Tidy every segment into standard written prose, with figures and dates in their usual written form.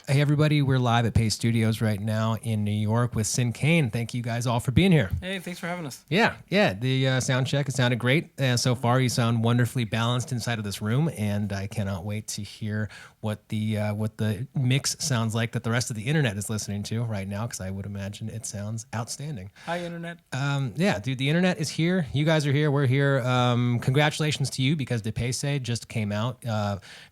Hey, everybody, we're live at Paste Studios right now in New York with Sinkane. Thank you guys all for being here. Hey, thanks for having us. Yeah. The sound check, it sounded great. So far, you sound wonderfully balanced inside of this room, and I cannot wait to hear what the mix sounds like that the rest of the internet is listening to right now, because I would imagine it sounds outstanding. Hi, Internet. Yeah, dude, the internet is here. You guys are here. We're here. Congratulations to you, because De Paste just came out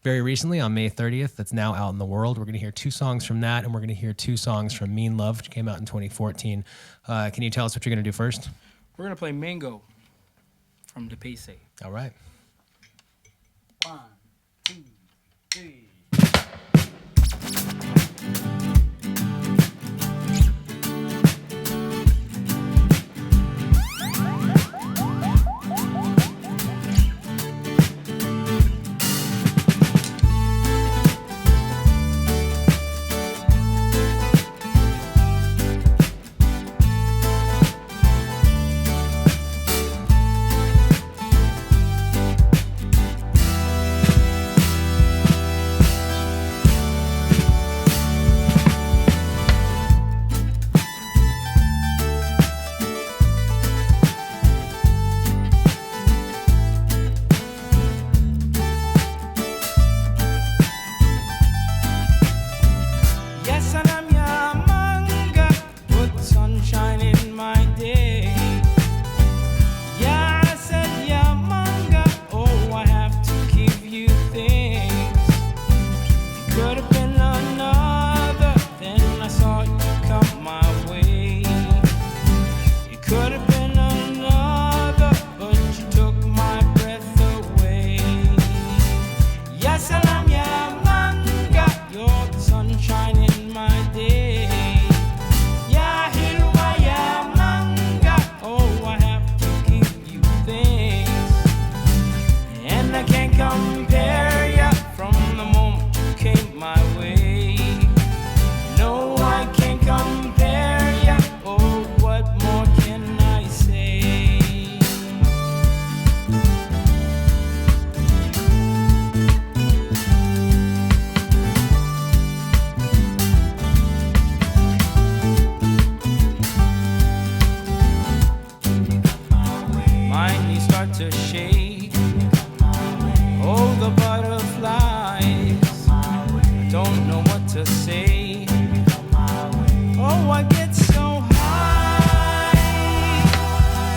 very recently on May 30th. That's now out in the world. We're going to hear 2 songs from that, and we're going to hear 2 songs from Mean Love, which came out in 2014. Can you tell us what you're going to do first? We're going to play Mango from De Paste. All right. 1, 2, 3. To shake, oh, the butterflies, I don't know what to say, oh, I get so high,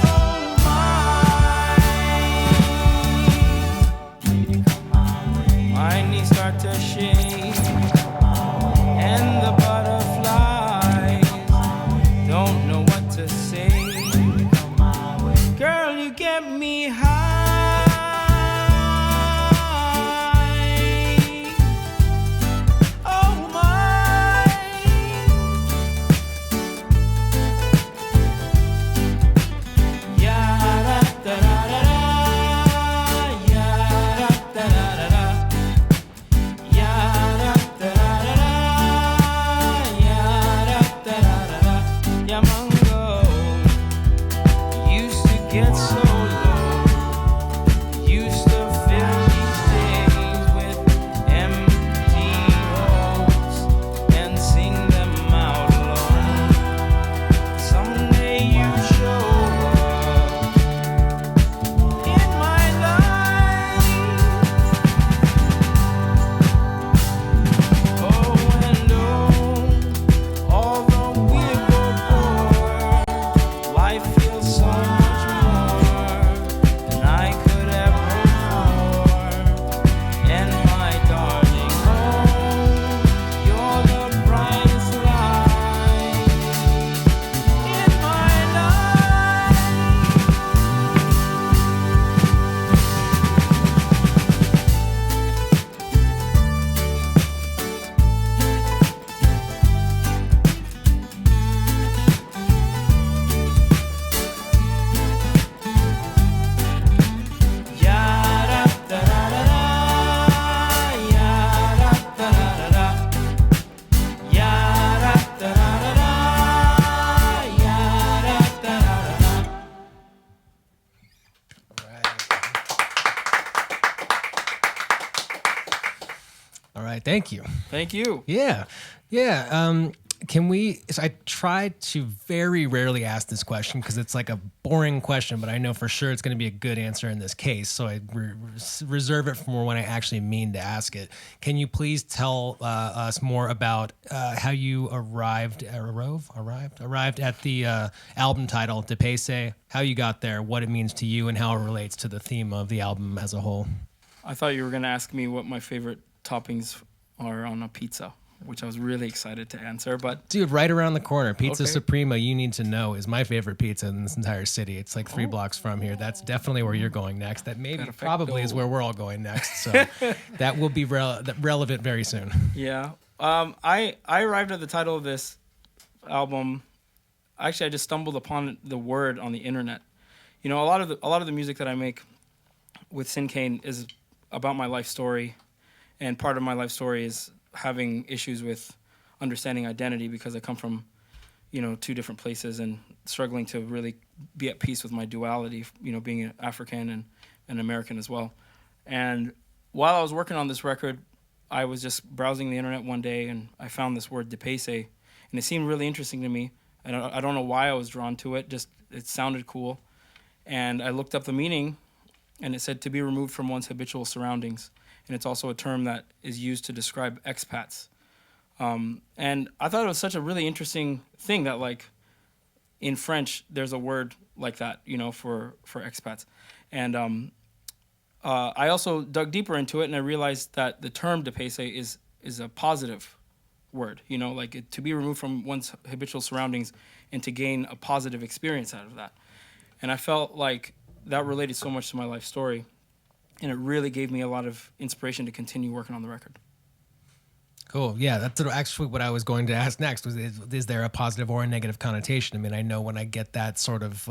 oh my knees start to shake, and the butterflies don't know what to say. Girl, you get me high. Oh my. Thank you. Thank you. Yeah. Yeah. Can we? So I try to very rarely ask this question because it's like a boring question, but I know for sure it's going to be a good answer in this case. So I reserve it for when I actually mean to ask it. Can you please tell us more about how you arrived at the album title, De Pace, how you got there, what it means to you, and how it relates to the theme of the album as a whole? I thought you were going to ask me what my favorite toppings are on a pizza, which I was really excited to answer. But dude, right around the corner, Pizza Okay. Suprema, you need to know, is my favorite pizza in this entire city. It's like 3 blocks from here. That's definitely where you're going next. That maybe Perfecto. probably is where we're all going next. So that will be relevant very soon. yeah, I arrived at the title of this album. Actually, I just stumbled upon the word on the internet. You know, a lot of the music that I make with Sinkane is about my life story, and part of my life story is having issues with understanding identity because I come from, you know, 2 different places and struggling to really be at peace with my duality, you know, being an African and an American as well. And while I was working on this record, I was just browsing the internet one day and I found this word, De Pace, and it seemed really interesting to me. And I don't know why I was drawn to it, just it sounded cool. And I looked up the meaning, and it said to be removed from one's habitual surroundings. And it's also a term that is used to describe expats. And I thought it was such a really interesting thing that, like, in French, there's a word like that, you know, for expats. And I also dug deeper into it, and I realized that the term de pace is a positive word, you know, like to be removed from one's habitual surroundings and to gain a positive experience out of that. And I felt like that related so much to my life story. And it really gave me a lot of inspiration to continue working on the record. Cool. Yeah, that's actually what I was going to ask next. Is there a positive or a negative connotation? I mean, I know when I get that sort of,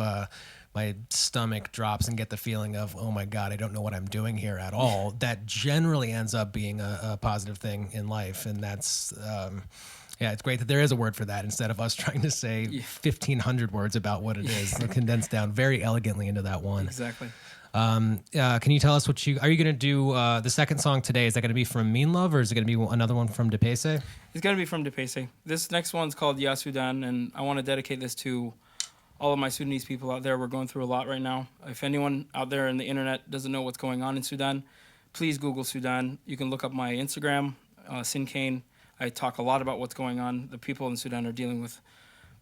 my stomach drops and get the feeling of, oh my God, I don't know what I'm doing here at all. That generally ends up being a positive thing in life. And that's, yeah, it's great that there is a word for that instead of us trying to say 1,500 words about what it is. Condensed down very elegantly into that one. Exactly. Can you tell us are you going to do the second song today? Is that going to be from Mean Love or is it going to be another one from De Pace? It's going to be from De Pace. This next one's called Ya Sudan, and I want to dedicate this to all of my Sudanese people out there. We're going through a lot right now. If anyone out there in the internet doesn't know what's going on in Sudan, please Google Sudan. You can look up my Instagram, Sinkane. I talk a lot about what's going on. The people in Sudan are dealing with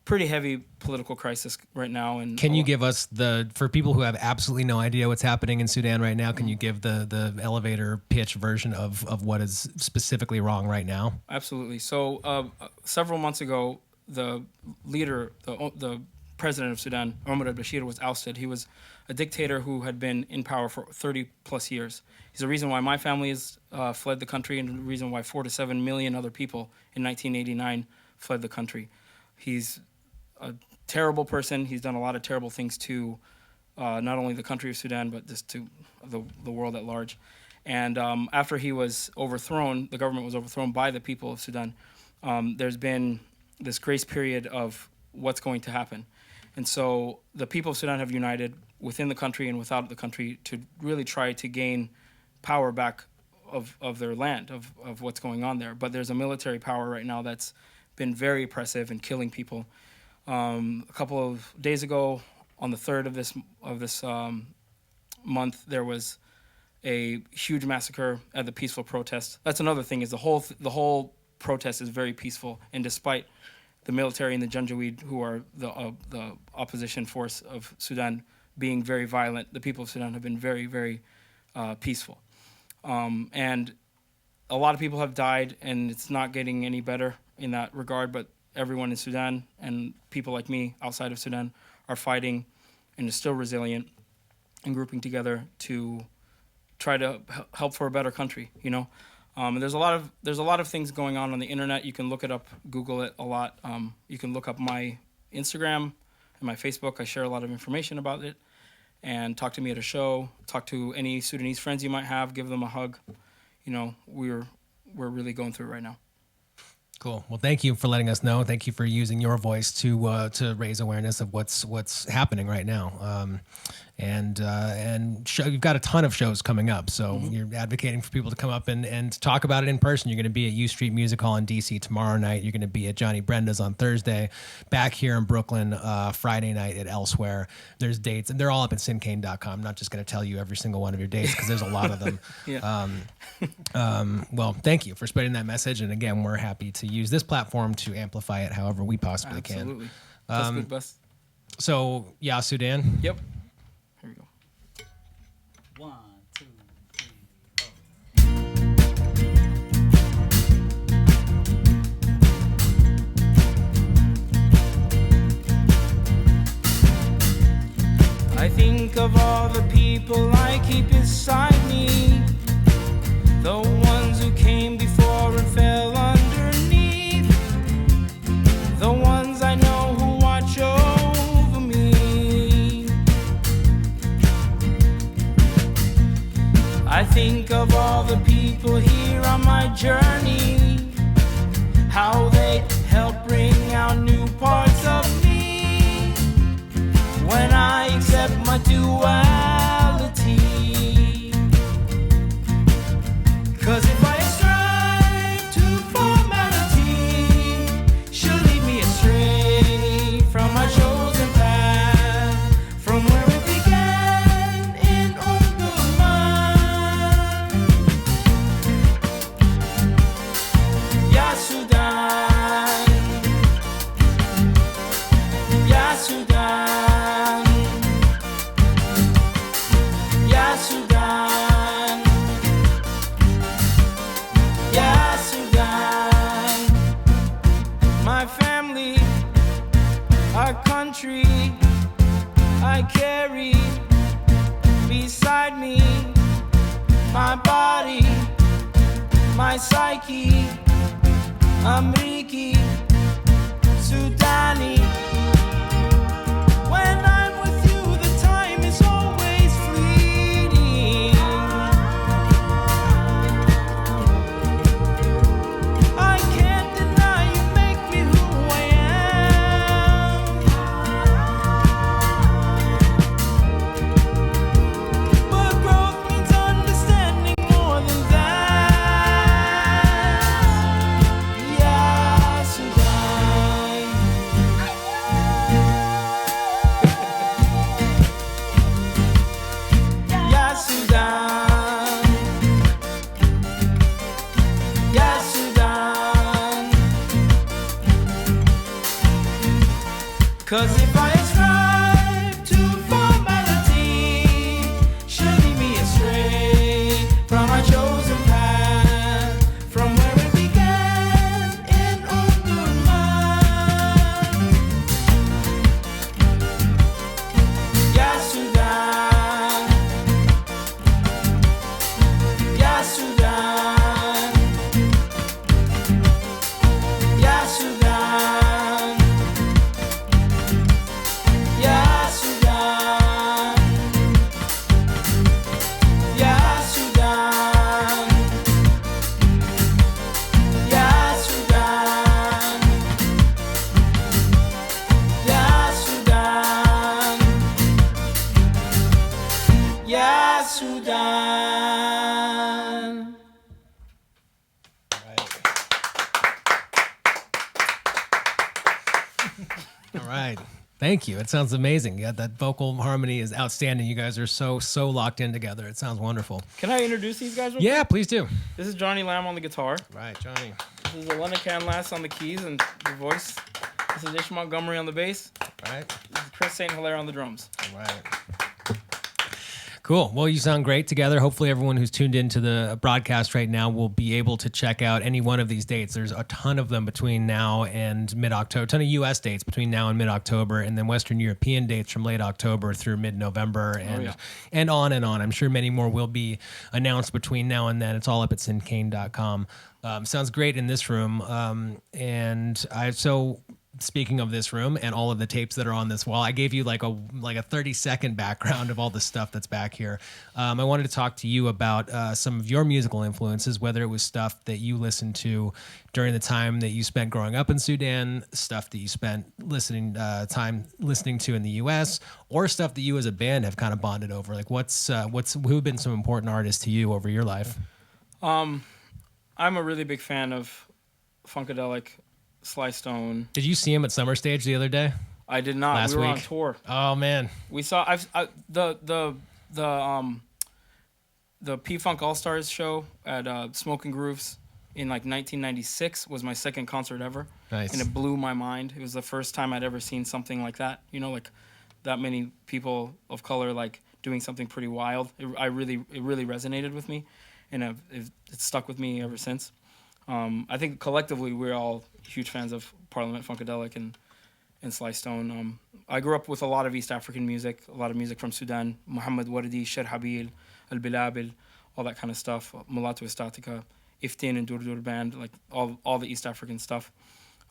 pretty heavy political crisis right now. And can you give us for people who have absolutely no idea what's happening in Sudan right now, can you give the elevator pitch version of what is specifically wrong right now? Absolutely. So several months ago, the leader, the president of Sudan, Omar al-Bashir, was ousted. He was a dictator who had been in power for 30 plus years. He's the reason why my family has fled the country, and the reason why 4 to 7 million other people in 1989 fled the country. He's a terrible person. He's done a lot of terrible things to not only the country of Sudan, but just to the world at large. And after he was overthrown, the government was overthrown by the people of Sudan, there's been this grace period of what's going to happen. And so the people of Sudan have united within the country and without the country to really try to gain power back of their land, of what's going on there. But there's a military power right now that's been very oppressive and killing people. A couple of days ago, on the 3rd of this month, there was a huge massacre at the peaceful protest. That's another thing, is the whole protest is very peaceful, and despite the military and the Janjaweed, who are the opposition force of Sudan, being very violent, the people of Sudan have been very, very peaceful. And a lot of people have died, and it's not getting any better in that regard, but everyone in Sudan and people like me outside of Sudan are fighting and are still resilient and grouping together to try to help for a better country, you know? And there's a lot of things going on the internet. You can look it up, Google it a lot. You can look up my Instagram and my Facebook. I share a lot of information about it. And talk to me at a show. Talk to any Sudanese friends you might have. Give them a hug. You know, we're really going through it right now. Cool. Well, thank you for letting us know. Thank you for using your voice to raise awareness of what's happening right now. You've got a ton of shows coming up, so you're advocating for people to come up and talk about it in person. You're going to be at U Street Music Hall in DC tomorrow night. You're going to be at Johnny Brenda's on Thursday, back here in Brooklyn Friday night at Elsewhere. There's dates, and they're all up at Sinkane.com. I'm not just going to tell you every single one of your dates because there's a lot of them. Yeah. Well, thank you for spreading that message, and again, we're happy to use this platform to amplify it however we possibly Absolutely. can. That's good, best. So, yeah, Sudan. Yep. Here we go. 1, 2, 3, 4. I think of all the people I keep beside me, the ones who came before and fell underneath, the ones I know who watch over me. I think of all the people here on my journey, how they help bring out new parts of me when I accept my duality. 'Cause if I strive to formality, she'll lead me astray from my chosen path, from where it began in Omdurman. Ya Sudan, Ya Sudan, Ya Sudan, Ya Sudan. My family, our country, I carry beside me, my body, my psyche, Amriki, Sudani. When I'm with you, the time is always fleeting. I can't deny you make me who I am. But growth means understanding more than that. Yeah, Sudan. Ya Sudan, Ya Sudan. 'Cause if I strive to formality, she'll lead me astray from my chosen path, from where it began in Omdurman. Ya Sudan, Ya Sudan, Ya Sudan, Ya Sudan, Ya Sudan, Ya Sudan, Ya Sudan, Ya Sudan. All right. Thank you. It sounds amazing. Yeah, that vocal harmony is outstanding. You guys are so locked in together. It sounds wonderful. Can I introduce these guys real quick? Yeah, please do. This is Johnny Lamb on the guitar. Right, Johnny. This is Elena Canlas on the keys and the voice. This is Ish Montgomery on the bass. Right. This is Chris St. Hilaire on the drums. All right. Cool. Well, you sound great together. Hopefully everyone who's tuned into the broadcast right now will be able to check out any one of these dates. There's a ton of them between now and mid-October, a ton of U.S. dates between now and mid-October, and then Western European dates from late October through mid-November and on and on. I'm sure many more will be announced between now and then. It's all up at Sinkane.com. Sounds great in this room. speaking of this room and all of the tapes that are on this wall. I gave you like a 30-second background of all the stuff that's back here. I wanted to talk to you about some of your musical influences, whether it was stuff that you listened to during the time that you spent growing up in Sudan, stuff that you spent time listening to in the U.S., or stuff that you as a band have kind of bonded over. Like, who have been some important artists to you over your life? I'm a really big fan of Funkadelic, Sly Stone. Did you see him at Summer Stage the other day? I did not. Last we were week? on tour. Oh man, We saw the P-Funk All-Stars show at Smoking Grooves in like 1996 was my second concert ever. Nice. And it blew my mind. It was the first time I'd ever seen something like that. You know, like that many people of color like doing something pretty wild. It really resonated with me, and it stuck with me ever since. I think collectively we're all huge fans of Parliament Funkadelic and Sly Stone. I grew up with a lot of East African music, a lot of music from Sudan, Muhammad Wardi, Sher Habil, Al Bilabil, all that kind of stuff, Mulatu Estatica, Iftin and Durdur Band, like all the East African stuff.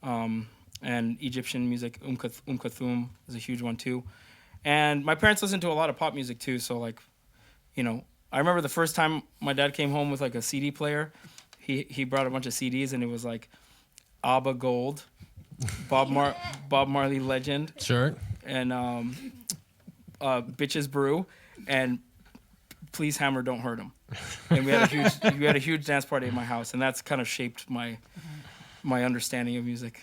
And Egyptian music, Kulthum is a huge one too. And my parents listened to a lot of pop music too, so like, you know, I remember the first time my dad came home with like a CD player. He brought a bunch of CDs, and it was like ABBA Gold, Bob Marley Legend, sure, and Bitches Brew, and Please Hammer Don't Hurt 'Em. And we had a huge dance party at my house, and that's kind of shaped my understanding of music.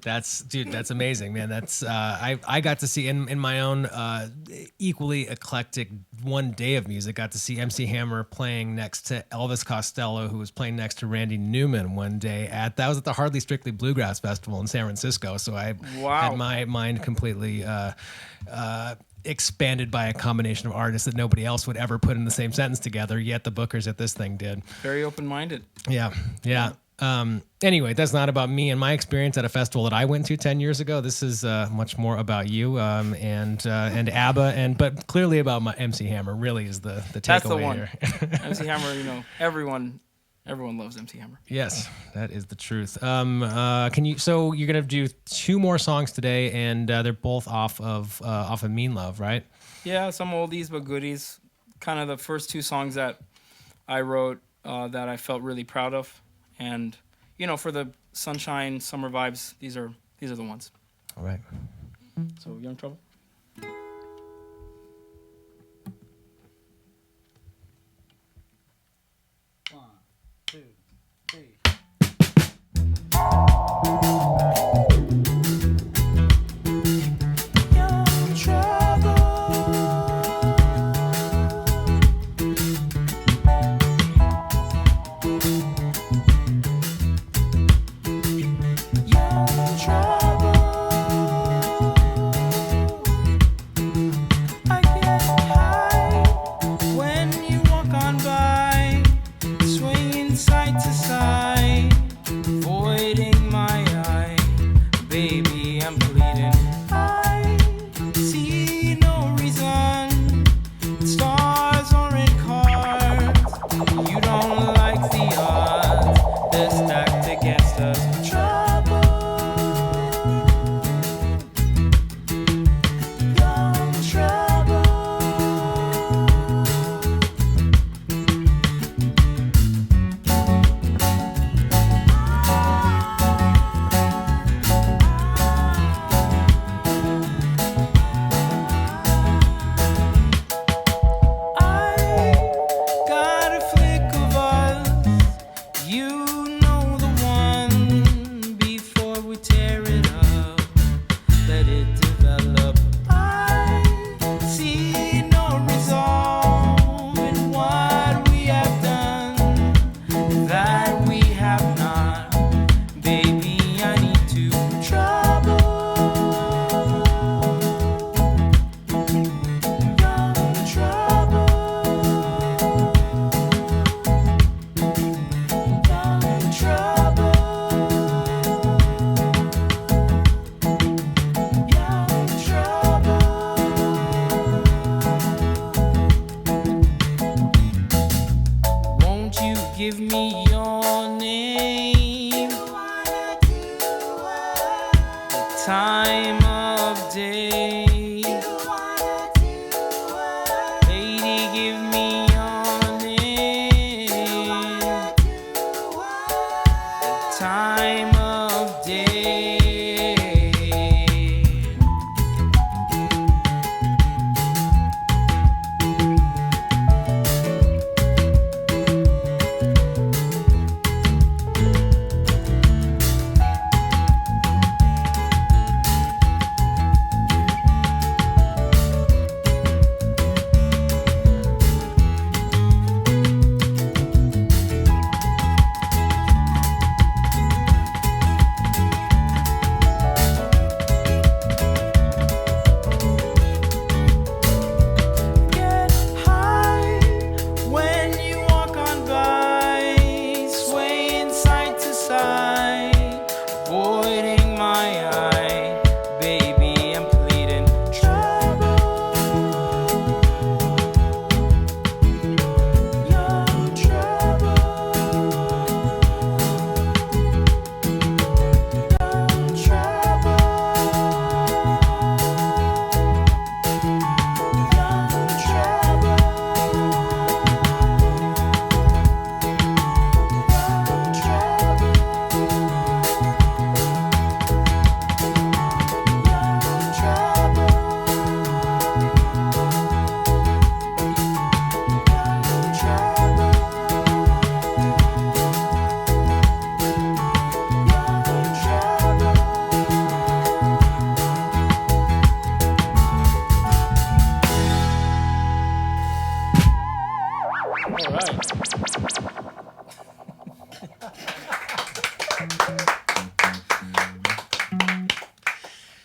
That's amazing, man. That's I got to see in my own equally eclectic one day of music. Got to see MC Hammer playing next to Elvis Costello, who was playing next to Randy Newman one day that was at the Hardly Strictly Bluegrass Festival in San Francisco. So I had my mind completely expanded by a combination of artists that nobody else would ever put in the same sentence together. Yet the bookers at this thing did. Very open-minded. Yeah. Anyway, that's not about me and my experience at a festival that I went to 10 years ago. This is much more about you and ABBA, but clearly about my MC Hammer. Really is the takeaway. That's the one. Here. MC Hammer, you know, everyone loves MC Hammer. Yes, that is the truth. So you're gonna do 2 more songs today, and they're both off of Mean Love, right? Yeah, some oldies but goodies. Kind of the first 2 songs that I wrote that I felt really proud of. And, you know, for the sunshine, summer vibes, these are the ones. All right. So, Young Trouble. 1, 2, 3. Young trouble. Young trouble. I get high when you walk on by, swinging side to side, avoiding my eye. Baby, I'm pleading. I see no reason. Stars are in cards. You don't like the odds. They're stacked against us. Trouble. Young trouble. I got a flick of us. You know the one. time of day. Lady, give me your name. The time of day. Get high when you walk on by, swaying side to side, avoiding my eye. Baby, I'm pleading trouble. Young trouble. Young trouble. Young trouble. Young trouble. Young trouble. Young trouble. Young trouble. All right.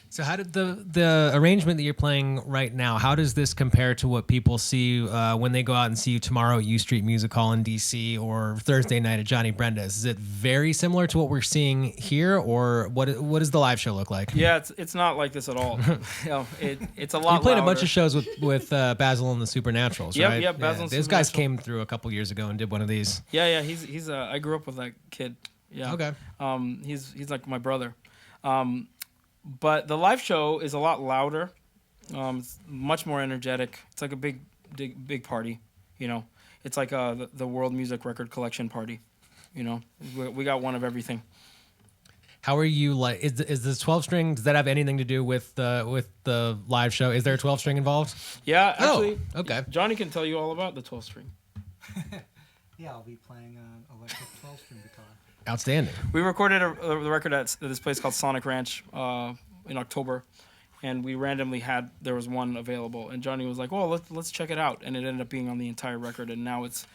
So how did the arrangement that you're playing right now, how does this compare to what people see when they go out and see you tomorrow at U Street Music Hall in DC or Thursday night at Johnny Brenda's? Is it very similar to what we're seeing here, or what does the live show look like? Yeah, it's not like this at all. It's a lot. You played a bunch louder. of shows with Basil and the Supernaturals, Yep, right? yep, Basil and Those guys Supernatural. came through a couple years ago and did one of these. Yeah. He's I grew up with that kid. Yeah. Okay. He's like my brother. But the live show is a lot louder. It's much more energetic. It's like a big party. You know, it's like the World Music Record Collection party. You know, we got one of everything. How are you like? Is this 12 string? Does that have anything to do with the live show? Is there a 12 string involved? Yeah, actually. Oh, okay. Johnny can tell you all about the 12 string. Yeah, I'll be playing an electric 12-string guitar. Outstanding. We recorded the record at this place called Sonic Ranch in October, and we randomly there was one available, and Johnny was like, "Well, let's check it out," and it ended up being on the entire record, and now it's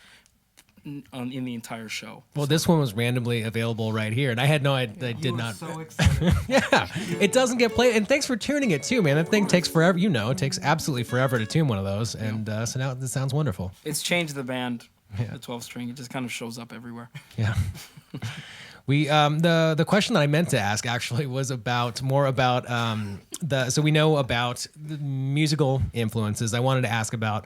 in the entire show. Well, this one was randomly available right here, and I had no idea. I did You were not. so excited. Yeah, it doesn't get played. And thanks for tuning it too, man. That thing takes forever. You know, it takes absolutely forever to tune one of those, and so now this sounds wonderful. It's changed the band. Yeah. The 12 string, it just kind of shows up everywhere. Yeah. We the question that I meant to ask actually was more about so we know about the musical influences. I wanted to ask about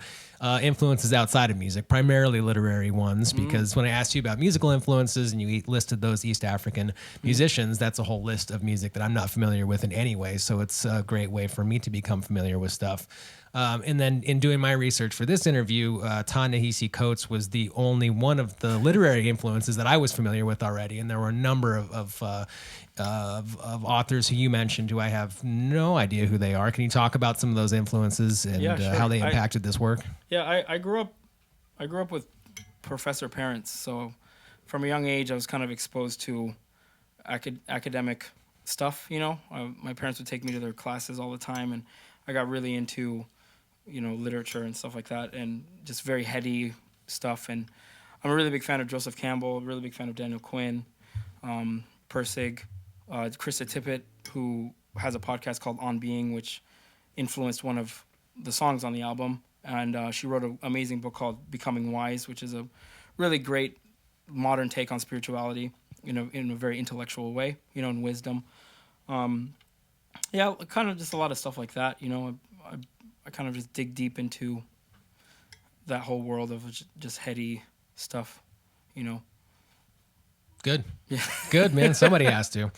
influences outside of music, primarily literary ones, because when I asked you about musical influences and you listed those East African musicians, that's a whole list of music that I'm not familiar with in any way. So it's a great way for me to become familiar with stuff. And then in doing my research for this interview, Ta-Nehisi Coates was the only one of the literary influences that I was familiar with already. And there were a number of authors who you mentioned who I have no idea who they are. Can you talk about some of those influences and Yeah, sure. how they impacted this work? Yeah, I grew up with professor parents, so from a young age I was kind of exposed to academic stuff. You know, my parents would take me to their classes all the time, and I got really into, you know, literature and stuff like that, and just very heady stuff. And I'm a really big fan of Joseph Campbell, a really big fan of Daniel Quinn, Persig, Krista Tippett, who has a podcast called On Being, which influenced one of the songs on the album. And she wrote an amazing book called Becoming Wise, which is a really great modern take on spirituality, you know, in a very intellectual way, you know, and wisdom. Yeah, kind of just a lot of stuff like that, you know. I kind of just dig deep into that whole world of just heady stuff, you know. Good. Yeah. Good, man. Somebody has to.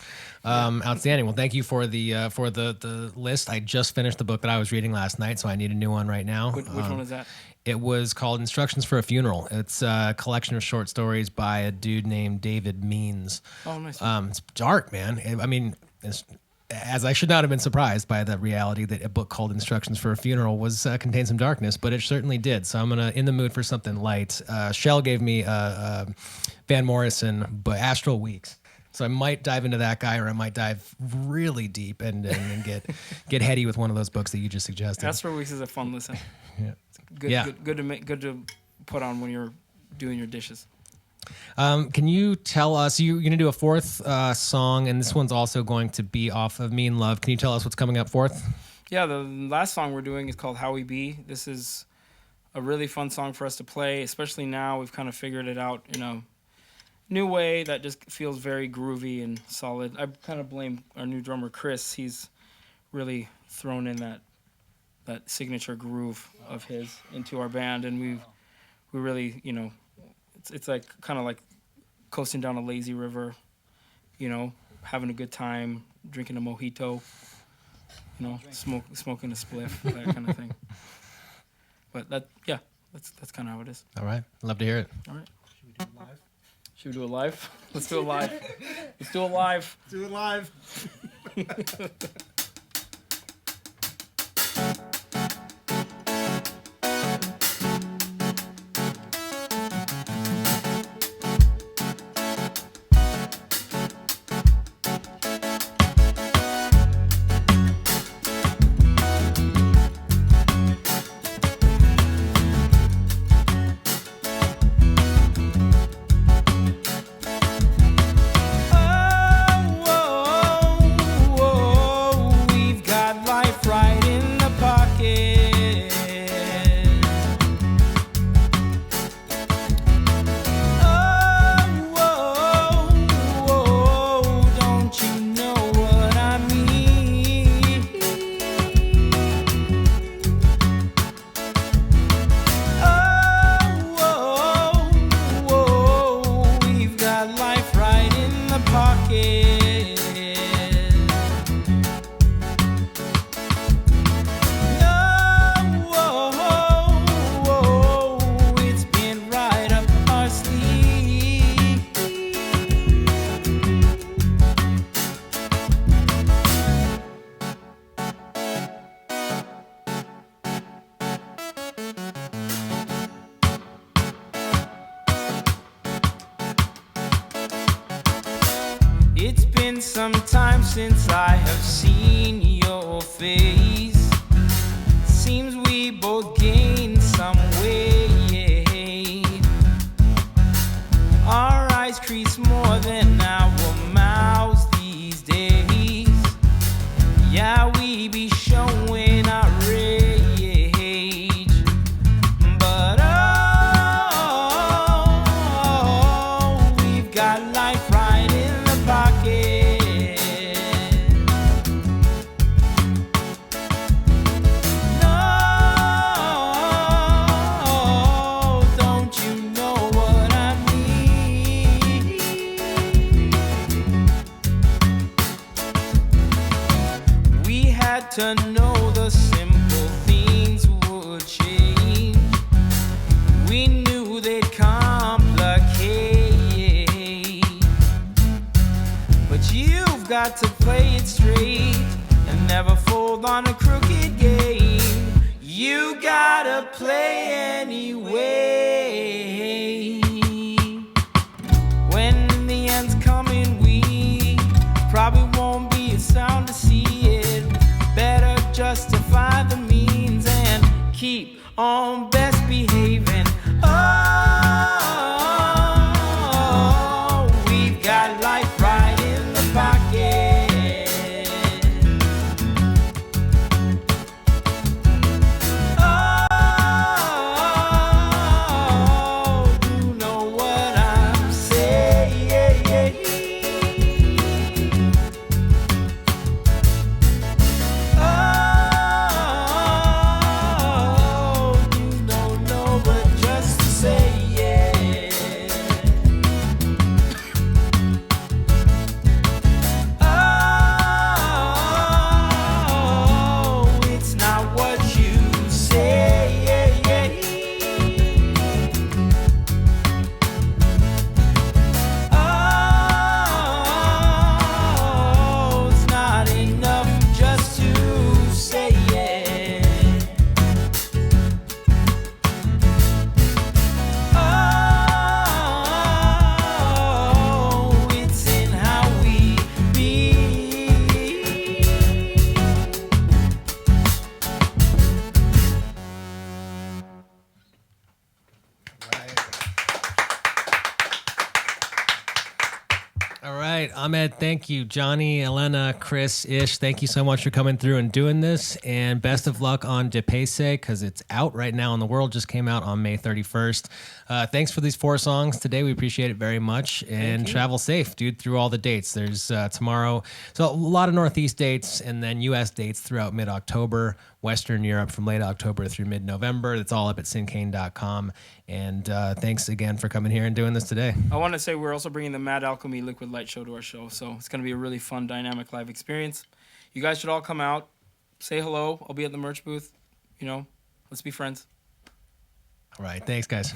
Outstanding. Well, thank you for the list. I just finished the book that I was reading last night, so I need a new one right now. Which one is that? It was called Instructions for a Funeral. It's a collection of short stories by a dude named David Means. Oh, nice. It's dark, man. I mean, as I should not have been surprised by the reality that a book called Instructions for a Funeral was contained some darkness, but it certainly did. So I'm in the mood for something light. Shell gave me Van Morrison, but Astral Weeks. So I might dive into that guy, or I might dive really deep and get heady with one of those books that you just suggested. Astro Weeks is a fun listen. Yeah. Good to put on when you're doing your dishes. Can you tell us, you're going to do a fourth song, and this one's also going to be off of Mean Love. Can you tell us what's coming up fourth? Yeah, the last song we're doing is called How We Be. This is a really fun song for us to play, especially now we've kind of figured it out in a new way that just feels very groovy and solid. I kind of blame our new drummer, Chris. He's really thrown in that signature groove of his into our band, and we really, it's like kind of like coasting down a lazy river, having a good time, drinking a mojito, smoking a spliff, that kind of thing. But that's kind of how it is. All right. Love to hear it. All right. Should we do it live? Should we do it live? Let's do it live. Let's do it live. Do it live. We've got life right in the pocket. Don't you know what I mean? We've got life right in the pocket. It's been right up our sleeve. It's been some time since I have seen your face. Seems we both gained some weight. Our eyes crease more than our mouths these days. Yeah, we be showing our rage. But we've got life right in the pocket. Don't you know what I mean? We had to know the simple things would change. We knew they'd complicate. But you've got to play it straight and never fold on a crooked game. You gotta play anyway. When the end's coming, we probably won't be as sound to see it. Better justify the means and keep on best behaving. We've got life right in the pocket. You know what I'm saying. You don't know, but All right, Ahmed, thank you. Johnny, Elena, Chris, Ish, thank you so much for coming through and doing this. And best of luck on De Pace, because it's out right now in the world. Just came out on May 31st. Thanks for these 4 songs today. We appreciate it very much. And travel safe, dude, through all the dates. There's tomorrow. So a lot of Northeast dates and then U.S. dates throughout mid-October. Western Europe from late October through mid-November. That's all up at sinkane.com. And thanks again for coming here and doing this today. I want to say we're also bringing the Mad Alchemy Liquid Light show to our show, so it's going to be a really fun, dynamic live experience. You guys should all come out, say hello. I'll be at the merch booth. Let's be friends. All right, thanks, guys.